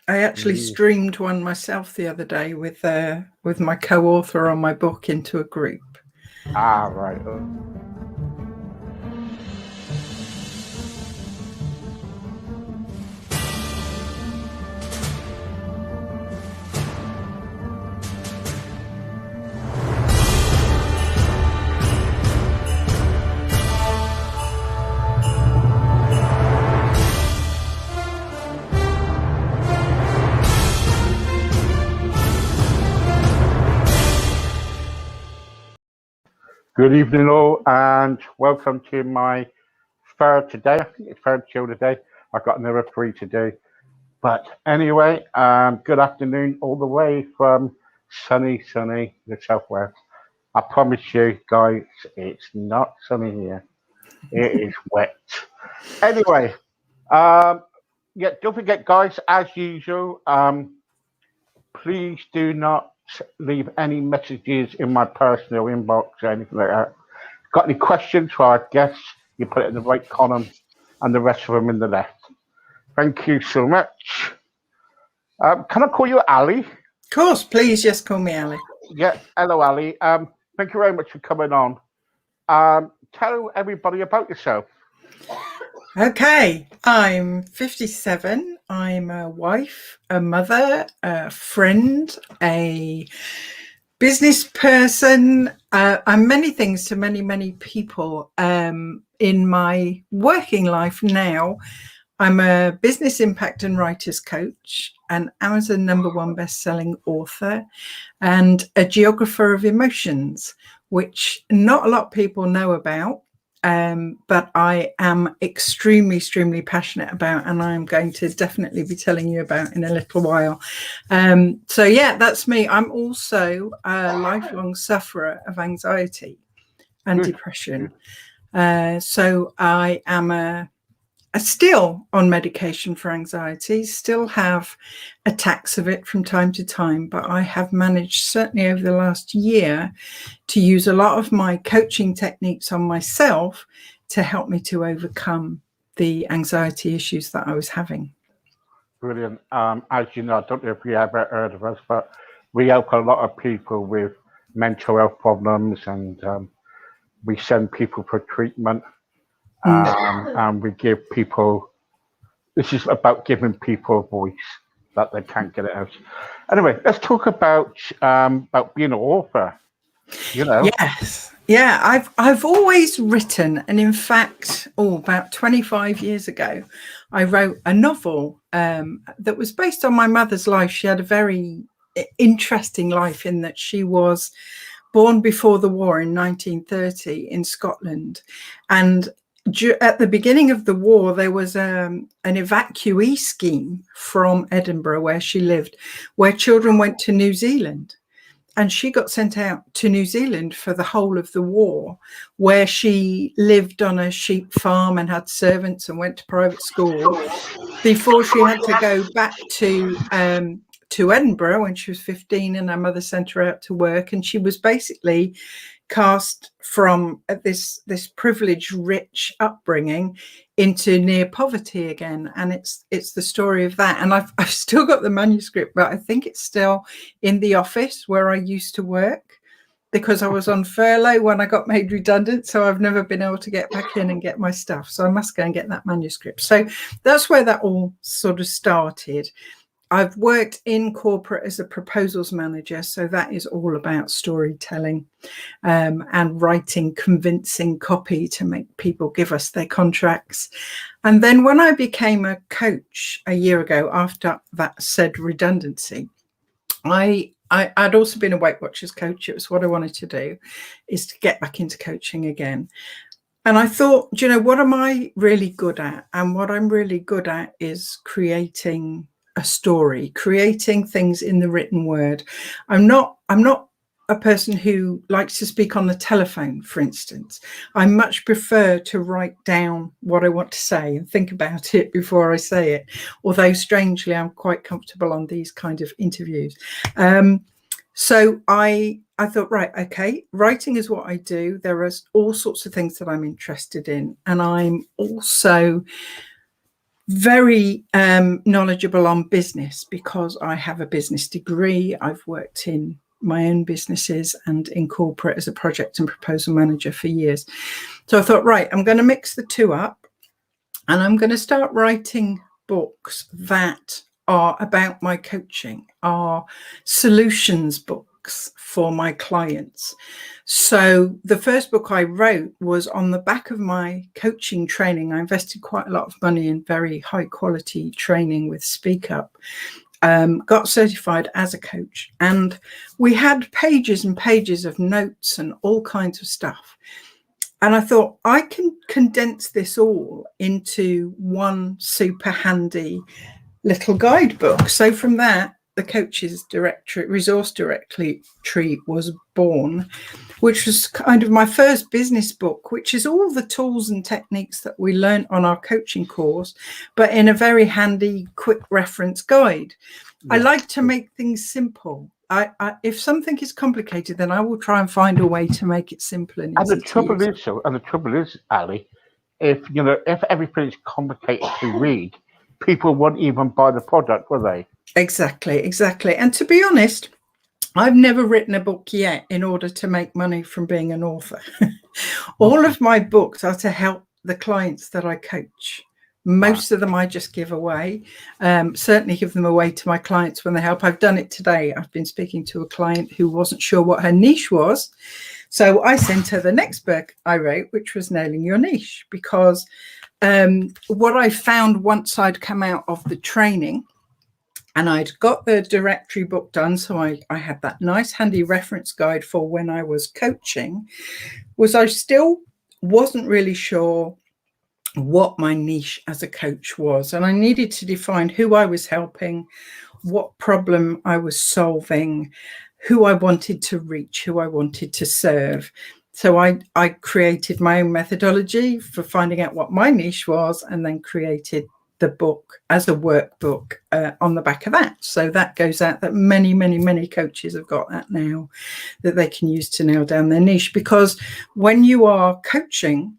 I actually Yeah. streamed one myself the other day with my co-author on my book into a group. Ah, right. Good evening, all, and welcome to my third today. I think it's third show today. I've got another three to do. But anyway, good afternoon, all the way from sunny the southwest. I promise you, guys, it's not sunny here. It is wet. Anyway, yeah, don't forget, guys, as usual, please do not leave any messages in my personal inbox or anything like that. Got any questions for our guests? You put it in the right column and the rest of them in the left. Thank you so much. Can I call you Ali? Of course, please just call me Ali. Yeah, hello, Ali. Thank you very much for coming on. Tell everybody about yourself. Okay, I'm 57. I'm a wife, a mother, a friend, a business person. I'm many things to many people. In my working life now, I'm a business impact and writers coach, an Amazon #1 best-selling author, and a geographer of emotions, which not a lot of people know about. But I am extremely passionate about, and I'm going to definitely be telling you about in a little while. So yeah, that's me. I'm also a lifelong sufferer of anxiety and Good. depression. So I am still on medication for anxiety, still have attacks of it from time to time, but I have managed, certainly over the last year, to use a lot of my coaching techniques on myself to help me to overcome the anxiety issues that I was having. Brilliant. As you know, I don't know if you ever heard of us, but we help a lot of people with mental health problems, and we send people for treatment. And we give people. This is about giving people a voice that they can't get it out. Anyway, let's talk about being an author. You know. Yes. Yeah, I've always written, and in fact, about 25 years ago, I wrote a novel that was based on my mother's life. She had a very interesting life in that she was born before the war in 1930 in Scotland, and at the beginning of the war, there was an evacuee scheme from Edinburgh, where she lived, where children went to New Zealand. And she got sent out to New Zealand for the whole of the war, where she lived on a sheep farm and had servants and went to private school before she had to go back to Edinburgh when she was 15, and her mother sent her out to work. And she was basically cast from this privileged, rich upbringing into near poverty again. And it's the story of that. And I've still got the manuscript, but I think it's still in the office where I used to work, because I was on furlough when I got made redundant. So I've never been able to get back in and get my stuff. So I must go and get that manuscript. So that's where that all sort of started. I've worked in corporate as a proposals manager, so that is all about storytelling and writing convincing copy to make people give us their contracts. And then when I became a coach a year ago, after that said redundancy, I'd also been a Weight Watchers coach. It was what I wanted to do, is to get back into coaching again. And I thought, what am I really good at? And what I'm really good at is creating a story, creating things in the written word. I'm not a person who likes to speak on the telephone, for instance. I much prefer to write down what I want to say and think about it before I say it. Although strangely, I'm quite comfortable on these kind of interviews. So I thought, right, okay, writing is what I do. There are all sorts of things that I'm interested in. And I'm also very knowledgeable on business because I have a business degree. I've worked in my own businesses and in corporate as a project and proposal manager for years. So I thought, right, I'm going to mix the two up and I'm going to start writing books that are about my coaching, are solutions books for my clients. So the first book I wrote was on the back of my coaching training. I invested quite a lot of money in very high quality training with Speak Up. Got certified as a coach, and we had pages and pages of notes and all kinds of stuff. And I thought I can condense this all into one super handy little guidebook. So from that, the Coaches Directory, Resource Directory was born, which was kind of my first business book, which is all the tools and techniques that we learned on our coaching course, but in a very handy, quick reference guide. Yeah. I like to make things simple. If something is complicated, then I will try and find a way to make it simple and easy. And the trouble is, Ali, if everything's complicated to read, people won't even buy the product, will they? Exactly. And to be honest, I've never written a book yet in order to make money from being an author. All of my books are to help the clients that I coach. Most of them I just give away, certainly give them away to my clients when they help. I've done it today. I've been speaking to a client who wasn't sure what her niche was. So I sent her the next book I wrote, which was Nailing Your Niche, because what I found once I'd come out of the training and I'd got the directory book done, so I had that nice handy reference guide for when I was coaching, was I still wasn't really sure what my niche as a coach was. And I needed to define who I was helping, what problem I was solving, who I wanted to reach, who I wanted to serve. So I created my own methodology for finding out what my niche was, and then created the book as a workbook on the back of that. So that goes out that many coaches have got that now, that they can use to nail down their niche. Because when you are coaching,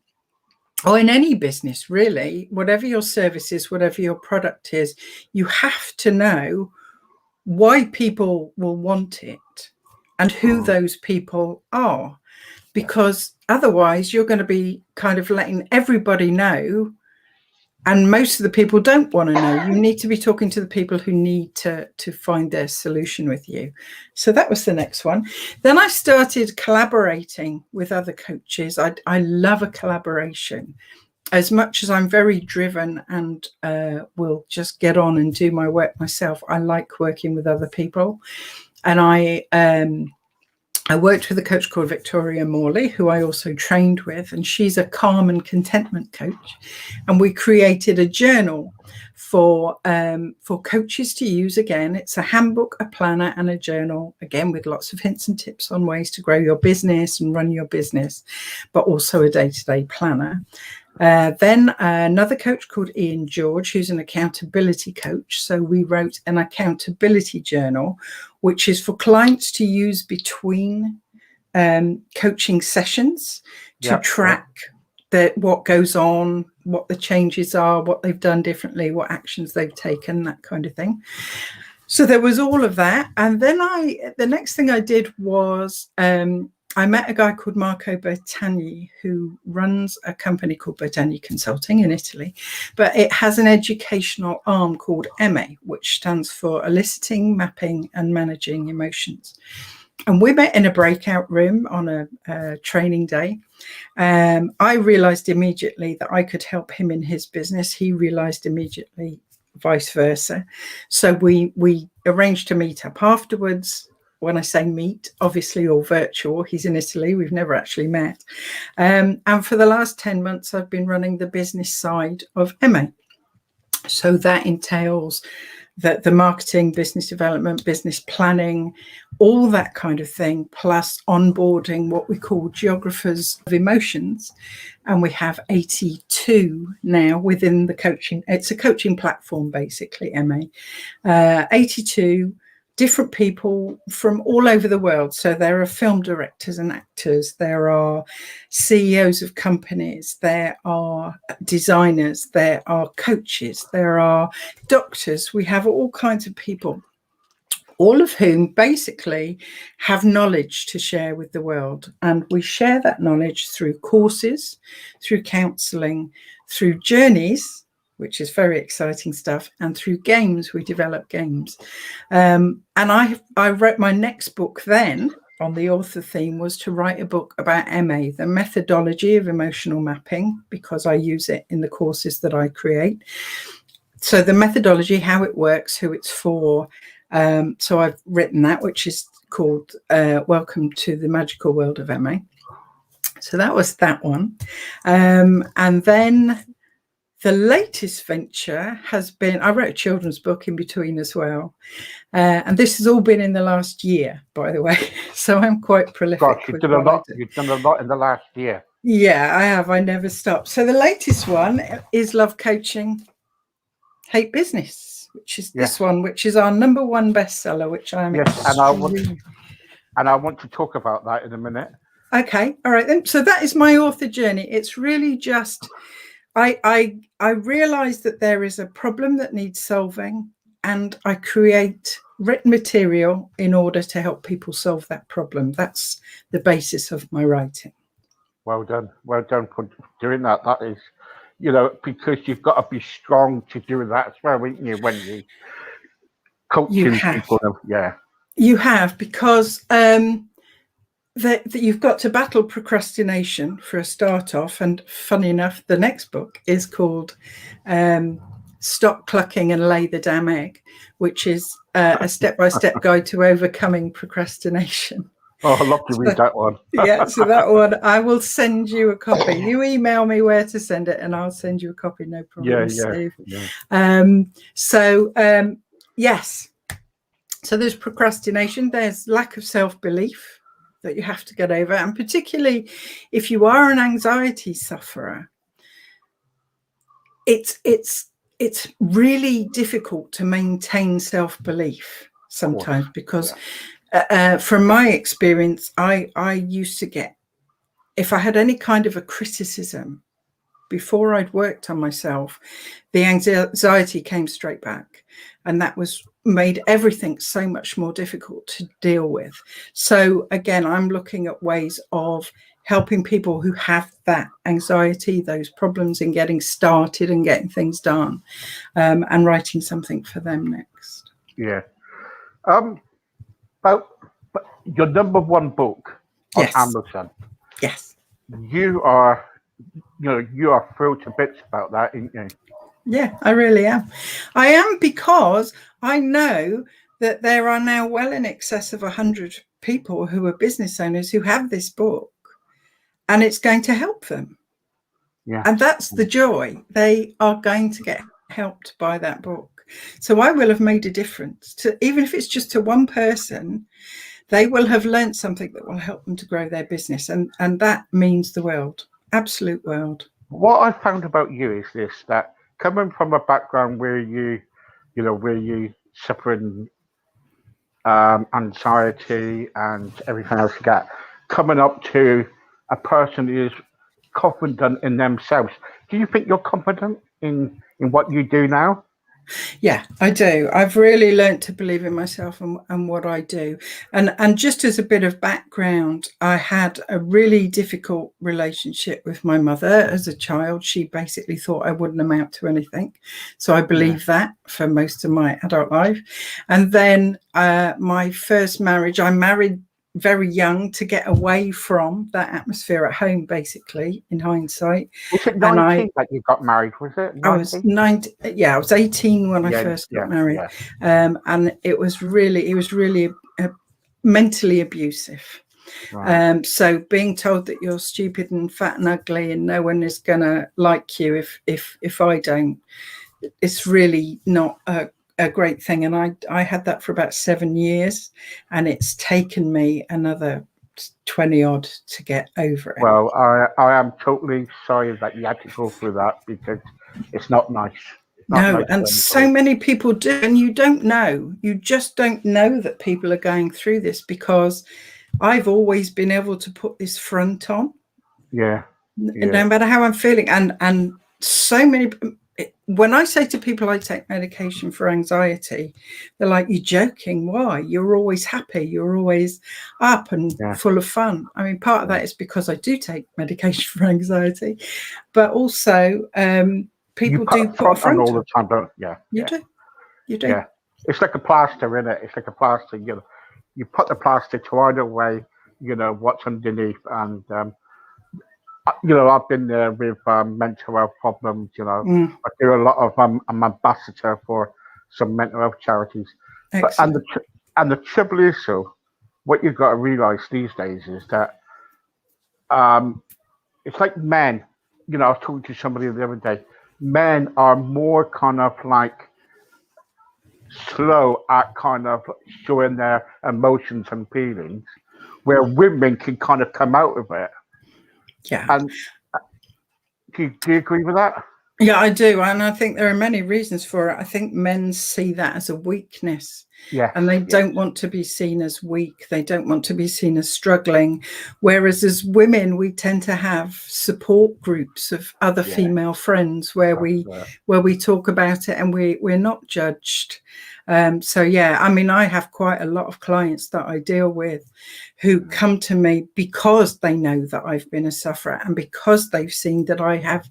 or in any business really, whatever your service is, whatever your product is, you have to know why people will want it and who those people are. Because otherwise you're going to be kind of letting everybody know, and most of the people don't want to know. You need to be talking to the people who need to find their solution with you. So that was the next one. Then I started collaborating with other coaches. I love a collaboration. As much as I'm very driven and will just get on and do my work myself, I like working with other people. And I worked with a coach called Victoria Morley, who I also trained with, and she's a calm and contentment coach. And we created a journal for coaches to use. Again, it's a handbook, a planner, and a journal, again, with lots of hints and tips on ways to grow your business and run your business, but also a day-to-day planner. Then another coach called Ian George, who's an accountability coach. So we wrote an accountability journal, which is for clients to use between coaching sessions to track what goes on, what the changes are, what they've done differently, what actions they've taken, that kind of thing. So there was all of that. And then the next thing I did was I met a guy called Marco Bertagni, who runs a company called Bertagni Consulting in Italy, but it has an educational arm called EME, which stands for Eliciting, Mapping and Managing Emotions. And we met in a breakout room on a training day. I realized immediately that I could help him in his business. He realized immediately vice versa. So we arranged to meet up afterwards. When I say meet, obviously all virtual. He's in Italy. We've never actually met. And for the last 10 months, I've been running the business side of EME. So that entails the marketing, business development, business planning, all that kind of thing, plus onboarding what we call geographers of emotions. And we have 82 now within the coaching. It's a coaching platform, basically, EME. 82 different people from all over the world. So there are film directors and actors, there are CEOs of companies, there are designers, there are coaches, there are doctors. We have all kinds of people, all of whom basically have knowledge to share with the world. And we share that knowledge through courses, through counselling, through journeys, which is very exciting stuff, and through games. We develop games. And I wrote my next book then on the author theme was to write a book about MA, the methodology of emotional mapping, because I use it in the courses that I create. So the methodology, how it works, who it's for. So I've written that, which is called Welcome to the Magical World of MA. So that was that one. And then the latest venture has been, I wrote a children's book in between as well. And this has all been in the last year, by the way. So I'm quite prolific. Gosh, you've done a lot in the last year. Yeah, I have. I never stop. So the latest one is Love Coaching, Hate Business, which is this one, which is our #1 bestseller, which I'm and I want to talk about that in a minute. Okay, all right then. So that is my author journey. It's really just I realize that there is a problem that needs solving, and I create written material in order to help people solve that problem. That's the basis of my writing. Well done for doing that. That is, because you've got to be strong to do that as well, haven't you? When you coaching people, you have, because that you've got to battle procrastination for a start off. And funny enough, the next book is called Stop Clucking and Lay the Damn Egg, which is a step-by-step guide to overcoming procrastination. Oh, I'd love to read that one. Yeah, so that one, I will send you a copy. You email me where to send it and I'll send you a copy, no problem, Steve. Yes. So there's procrastination, there's lack of self-belief that you have to get over. And particularly if you are an anxiety sufferer, it's really difficult to maintain self-belief sometimes, because from my experience, I used to get, if I had any kind of a criticism before I'd worked on myself, the anxiety came straight back, and that made everything so much more difficult to deal with. So again, I'm looking at ways of helping people who have that anxiety, those problems in getting started and getting things done, and writing something for them next. Yeah. But your #1 book on Amazon. Yes. You are thrilled to bits about that, aren't you? Yeah, I really am. I am, because I know that there are now well in excess of 100 people who are business owners who have this book, and it's going to help them. Yeah. And that's the joy. They are going to get helped by that book. So I will have made a difference to, even if it's just to one person, they will have learned something that will help them to grow their business. And that means the world, absolute world. What I found about you is this, that coming from a background where you suffering anxiety and everything else like that, coming up to a person who is confident in themselves. Do you think you're confident in what you do now? Yeah, I do. I've really learned to believe in myself and what I do. And just as a bit of background, I had a really difficult relationship with my mother as a child. She basically thought I wouldn't amount to anything. So I believed that for most of my adult life. And then my first marriage, I married very young to get away from that atmosphere at home, basically, in hindsight. Was it 19 that you got married, was it? 19? I was 19. Yeah, I was 18 when I first got married. Yeah. And it was really mentally abusive. Right. So being told that you're stupid and fat and ugly and no one is gonna like you if I don't, it's really not a great thing. And I had that for about 7 years, and it's taken me another 20 odd to get over it. Well, I am totally sorry that you had to go through that, because it's not nice. Not No, nice and to so anybody. many people do, and you don't know. You just don't know that people are going through this, because I've always been able to put this front on, Yeah, yeah, no matter how I'm feeling. And so many, when I say to people I take medication for anxiety, they're like, "You're joking? Why? You're always happy. You're always up and yeah, full of fun." I mean, part of yeah. that is because I do take medication for anxiety, but also You people put do a put a front on front all the on. time, don't you? Yeah, You yeah, do. You do. yeah. It's like a plaster, isn't it? It's like a plaster. You put the plaster to hide away, what's underneath. And I've been there with mental health problems. Mm, I do a lot of. I'm ambassador for some mental health charities. But excellent. and the trouble is, so what you've got to realise these days is that um, it's like men. I was talking to somebody the other day. Men are more kind of like slow at kind of showing their emotions and feelings, where women can kind of come out of it. Yeah. And do you agree with that? Yeah, I do. And I think there are many reasons for it. I think men see that as a weakness, Yes, and they yes, don't want to be seen as weak. They don't want to be seen as struggling. Whereas as women, we tend to have support groups of other yeah. female friends where That's we talk about it, and we're not judged. So yeah, I mean, I have quite a lot of clients that I deal with who come to me because they know that I've been a sufferer, and because they've seen that I have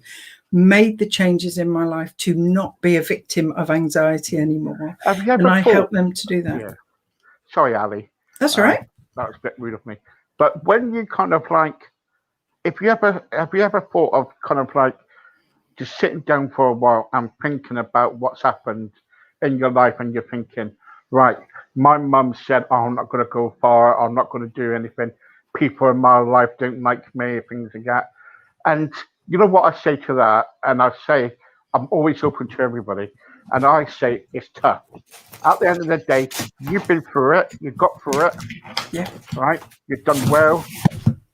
made the changes in my life to not be a victim of anxiety anymore. Have you And ever I thought? help them to do that. Yeah. Sorry, Ali. That's all Uh, right. that was a bit rude of me. But when you kind of like, if you ever have you ever thought of kind of like just sitting down for a while and thinking about what's happened in your life, and you're thinking, right, my mum said, oh, I'm not going to go far, I'm not going to do anything. People in my life don't like me, things like that. And you know what I say to that? And I say, I'm always open to everybody. And I say, it's tough. At the end of the day, you've been through it, you've got through it, Yeah. right? You've done well,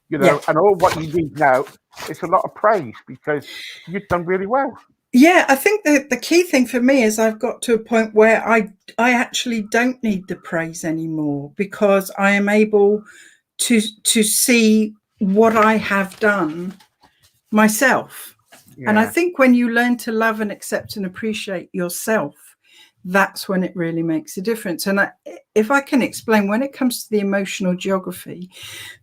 Yeah. and all what you need now is a lot of praise because you've done really well. Yeah, I think that the key thing for me is I've got to a point where I actually don't need the praise anymore, because I am able to see what I have done myself. And I Yeah. think when you learn to love and accept and appreciate yourself, that's when it really makes a difference. And if I can explain, when it comes to the emotional geography,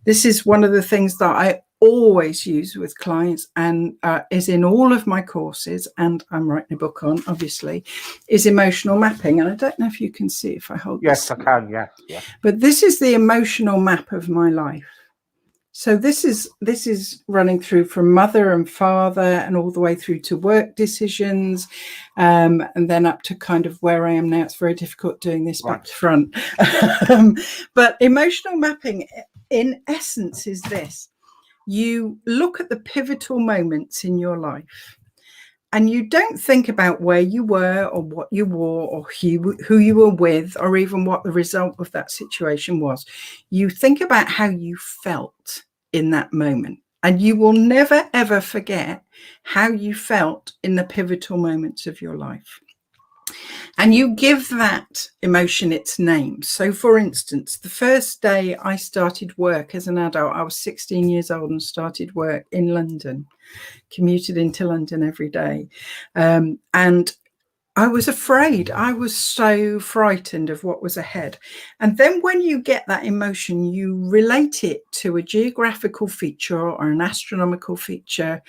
this is one of the things that I always use with clients, and is in all of my courses, and I'm writing a book on, obviously, is emotional mapping. And I don't know if you can see if I hold Yes, this, I can. Yes, yes. but this is the emotional map of my life. So this is running through from mother and father and all the way through to work decisions, and then up to kind of where I am now. It's very difficult doing this back to front. But emotional mapping, in essence, is this. You look at the pivotal moments in your life, and you don't think about where you were or what you wore or who you were with, or even what the result of that situation was. You think about how you felt in that moment. And you will never, ever forget how you felt in the pivotal moments of your life. And you give that emotion its name. So, for instance, the first day I started work as an adult, I was 16 years old and started work in London, commuted into London every day. And I was afraid. I was so frightened of what was ahead. And then when you get that emotion, you relate it to a geographical feature or an astronomical feature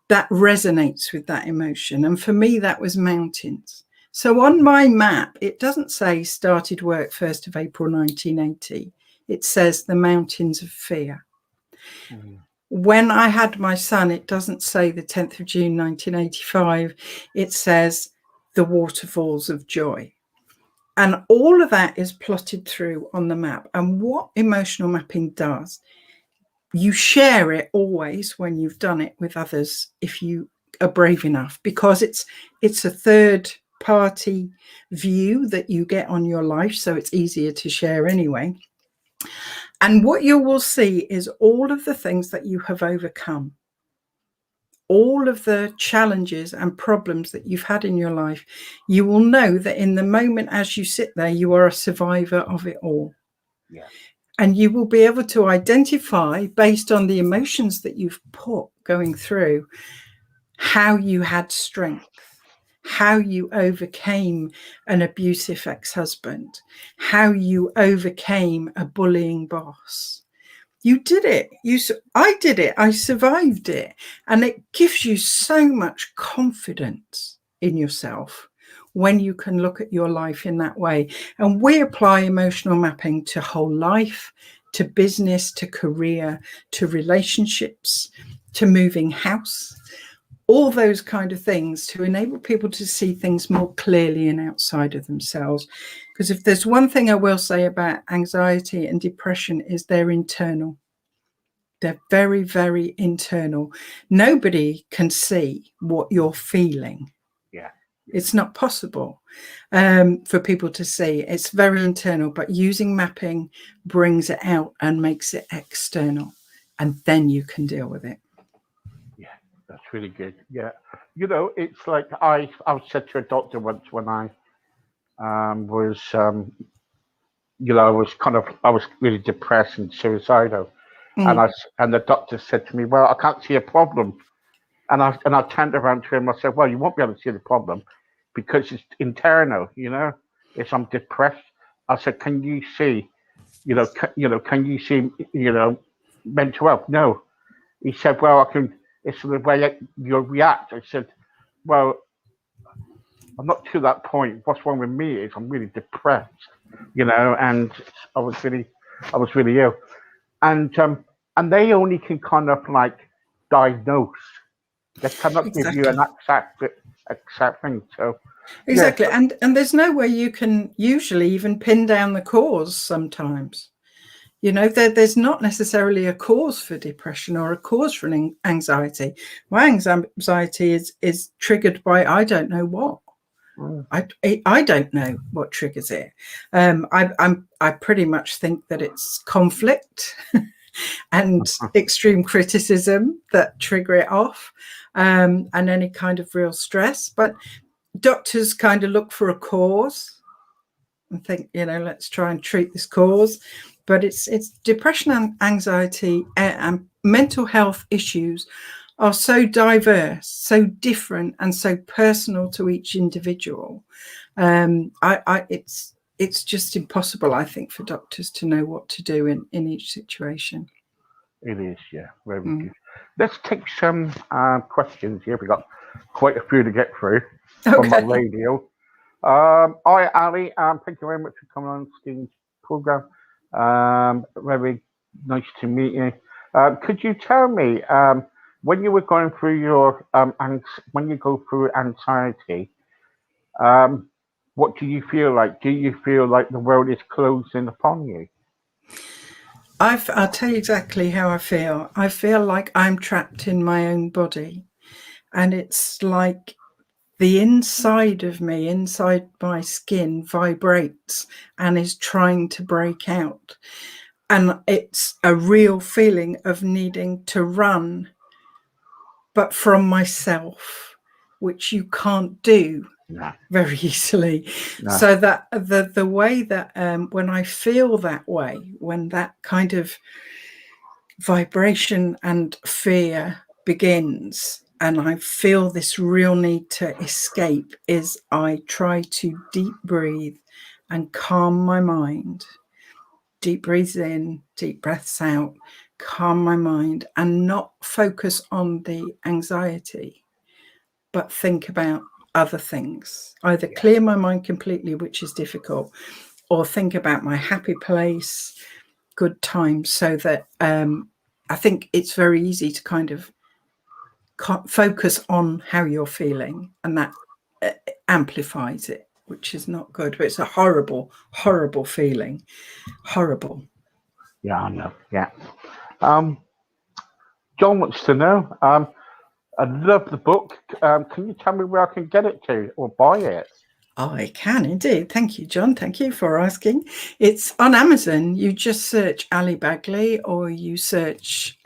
that resonates with that emotion. And for me, that was mountains. So on my map, it doesn't say started work 1st of April 1980. It says the mountains of fear. Mm-hmm. When I had my son, it doesn't say the 10th of June 1985. It says the waterfalls of joy. And all of that is plotted through on the map. And what emotional mapping does, you share it always when you've done it with others, if you are brave enough, because it's a third party view that you get on your life, so it's easier to share anyway. And what you will see is all of the things that you have overcome, all of the challenges and problems that you've had in your life, you will know that in the moment as you sit there, you are a survivor of it all. Yeah. And you will be able to identify, based on the emotions that you've put going through, how you had strength, how you overcame an abusive ex-husband, how you overcame a bullying boss. You did it. I did it. I survived it. And it gives you so much confidence in yourself when you can look at your life in that way. And we apply emotional mapping to whole life, to business, to career, to relationships, to moving house, all those kind of things, to enable people to see things more clearly and outside of themselves. Because if there's one thing I will say about anxiety and depression, is they're internal. They're very, very internal. Nobody can see what you're feeling. Yeah. It's not possible for people to see. It's very internal, but using mapping brings it out and makes it external, and then you can deal with it. Yeah, that's really good. Yeah. You know, it's like I said to a doctor once when I was, you know, I was really depressed and suicidal. And the doctor said to me, "Well, I can't see a problem." And I turned around to him. I said, "Well, you won't be able to see the problem because it's internal. You know, if I'm depressed." I said, "Can you see? Can you see? Mental health?" No. He said, "Well, I can. It's the way you react." I said, "Well, I'm not to that point. What's wrong with me is I'm really depressed, and I was really ill, and they only can kind of like diagnose. They cannot give you an exact thing. So exactly, yeah, and there's no way you can usually even pin down the cause. Sometimes, there's not necessarily a cause for depression or a cause for anxiety. My anxiety is triggered by I don't know what. I don't know what triggers it. I pretty much think that it's conflict and extreme criticism that trigger it off, and any kind of real stress. But doctors kind of look for a cause and think, let's try and treat this cause. But it's depression and anxiety and mental health issues are so diverse, so different, and so personal to each individual. It's just impossible, I think, for doctors to know what to do in each situation. it is. Yeah, very good. Let's take some questions here. We got quite a few to get through from my radio. Hi, Ali. Thank you very much for coming on Steve's program. Very nice to meet you. Could you tell me when you were going through when you go through anxiety, what do you feel like? Do you feel like the world is closing upon you? I'll tell you exactly how I feel. I feel like I'm trapped in my own body, and it's like the inside of me, inside my skin, vibrates and is trying to break out. And it's a real feeling of needing to run, but from myself, which you can't do very easily. So that the way that when I feel that way, when that kind of vibration and fear begins, and I feel this real need to escape, is I try to deep breathe and calm my mind. Deep breaths in, deep breaths out, calm my mind, and not focus on the anxiety, but think about other things. Either clear my mind completely, which is difficult, or think about my happy place, good times, so that I think it's very easy to kind of focus on how you're feeling, and that amplifies it, which is not good. But it's a horrible, horrible feeling. Horrible. Yeah, I know. Yeah. John wants to know. I love the book. Can you tell me where I can get it to or buy it? I can indeed. Thank you, John. Thank you for asking. It's on Amazon. You just search Ali Bagley, or you search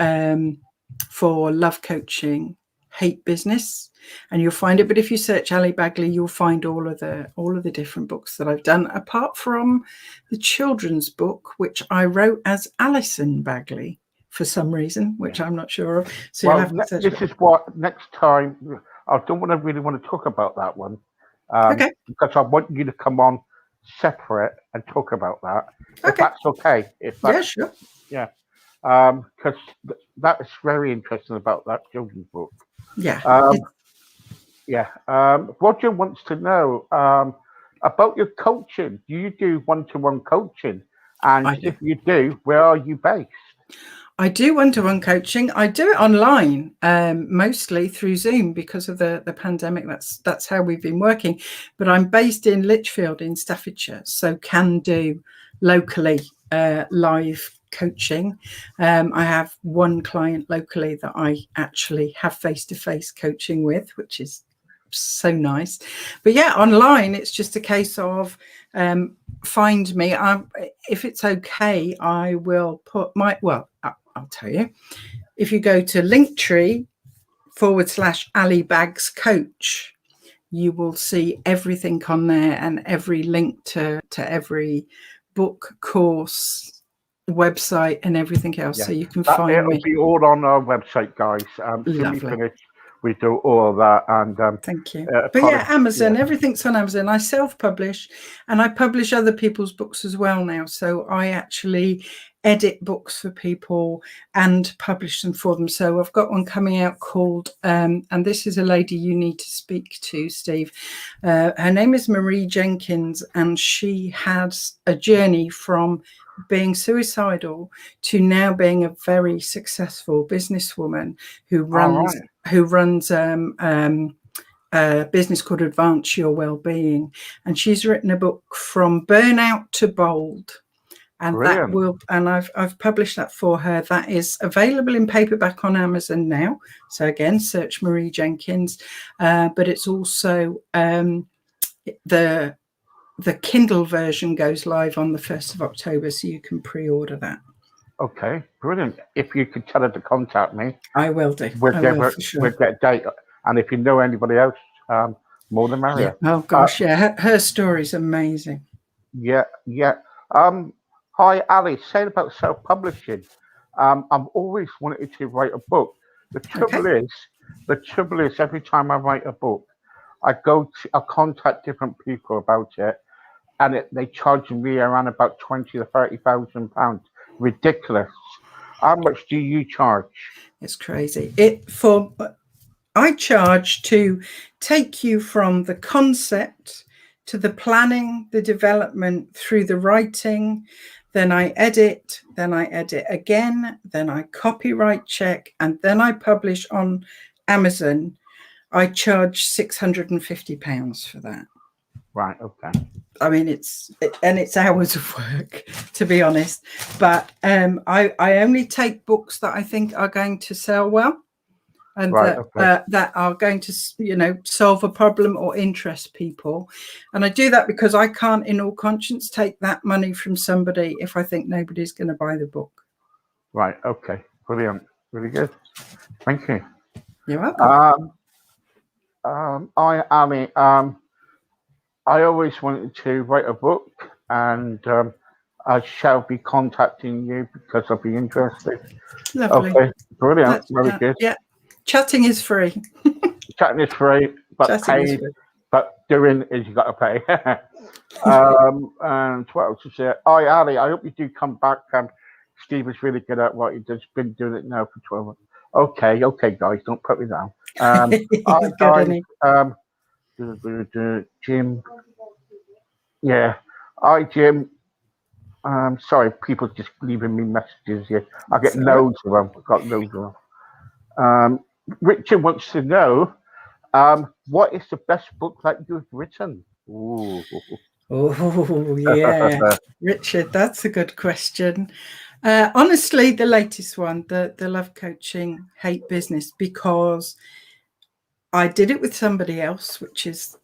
for love coaching Hate Business, and you'll find it. But if you search Ali Bagley, you'll find all of the different books that I've done, apart from the children's book, which I wrote as Alison Bagley for some reason, which I'm not sure of. So Well, you'll have to search this is what next time. I don't really want to talk about that one, Okay. because I want you to come on separate and talk about that. If Okay. that's okay. If Yeah, that's, sure. yeah. Because that is very interesting about that children's book. Yeah. Yeah. Roger wants to know about your coaching. Do you do one-to-one coaching? And I do. if you do, where are you based? I do one-to-one coaching. I do it online, mostly through Zoom because of the pandemic. That's how we've been working. But I'm based in Lichfield in Staffordshire, so can do locally live coaching. I have one client locally that I actually have face-to-face coaching with, which is so nice. But yeah, online it's just a case of find me. If it's okay, I will put I'll tell you. If you go to Linktree/Ali Bags Coach, you will see everything on there and every link to every book, course, website, and everything else. Yeah. So you can find It'll me. be all on our website, guys. Soon we Lovely. finish, we do all of that. And Thank you. But yeah, Amazon, everything's on Amazon. I self-publish and I publish other people's books as well now. So I actually edit books for people and publish them for them. So I've got one coming out called, and this is a lady you need to speak to, Steve. Her name is Marie Jenkins, and she has a journey from being suicidal to now being a very successful businesswoman who runs a business called Advance Your Wellbeing, and she's written a book from burnout to bold, and Brilliant. I've published that for her. That is available in paperback on Amazon now. So again, search Marie Jenkins, but it's also the Kindle version goes live on the 1st of October, so you can pre-order that. Okay, brilliant. If you could tell her to contact me, I will do. We'll get a date. And if you know anybody else, more than merrier. Yeah. Oh gosh, yeah. Her story's amazing. Yeah. Hi, Ali. Saying about self-publishing. I've always wanted to write a book. The trouble is, every time I write a book, I contact different people about it, and they charge me around about £20,000 to £30,000. Ridiculous. How much do you charge? It's crazy. I charge to take you from the concept to the planning, the development, through the writing. Then I edit again, then I copyright check, and then I publish on Amazon. I charge £650 for that. Right, okay. I mean, it's hours of work, to be honest. But I only take books that I think are going to sell well, and that are going to, solve a problem or interest people. And I do that because I can't, in all conscience, take that money from somebody if I think nobody's going to buy the book. Right. Okay. Brilliant. Really good. Thank you. You're welcome. Ali, I always wanted to write a book, and I shall be contacting you because I'll be interested. Lovely. Okay. Brilliant. Very good. Yeah. Chatting is free. Chatting is free, but paid. But doing is you got to pay. And what else is there? Hi, Ali. I hope you do come back. Steve is really good at what he does. Been doing it now for 12 months. Okay, guys, don't put me down. Hi, guys. Jim. Yeah. Hi, Jim. Sorry, people just leaving me messages here. I get loads of them. I've got loads of them. Richard wants to know, what is the best book that you've written? Ooh. Oh, yeah. Richard, that's a good question. Honestly, the latest one, the Love Coaching Hate Business, because I did it with somebody else, which is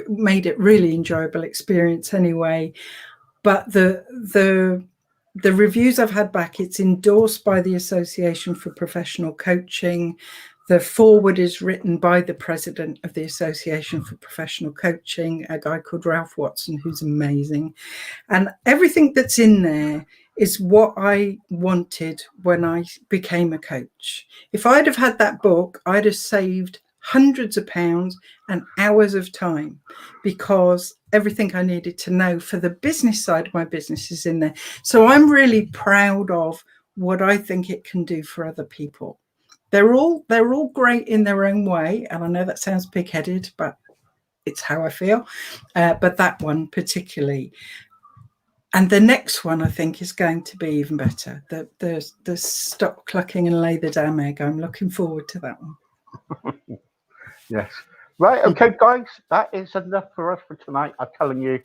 made it really enjoyable experience anyway. But the reviews I've had back, it's endorsed by the Association for Professional Coaching. The foreword is written by the president of the Association for Professional Coaching, a guy called Ralph Watson, who's amazing. And everything that's in there is what I wanted when I became a coach. If I'd have had that book, I'd have saved hundreds of pounds and hours of time, because everything I needed to know for the business side of my business is in there. So I'm really proud of what I think it can do for other people. They're all great in their own way, and I know that sounds pig-headed, but it's how I feel. But that one particularly, and the next one I think is going to be even better. The stop clucking and lay the damn egg. I'm looking forward to that one. Yes. Right. Okay, guys, that is enough for us for tonight. I'm telling you,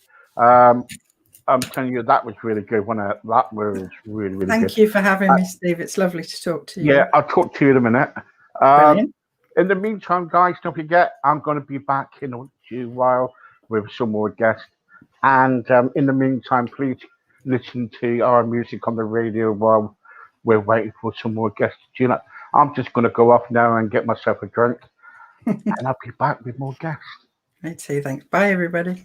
that was really good. That was really, really good. Thank you for having me, Steve. It's lovely to talk to you. Yeah, I'll talk to you in a minute. Brilliant. In the meantime, guys, don't forget, I'm going to be back in a few while with some more guests. And in the meantime, please listen to our music on the radio while we're waiting for some more guests. You know, I'm just going to go off now and get myself a drink, and I'll be back with more guests. Me too. Thanks. Bye, everybody.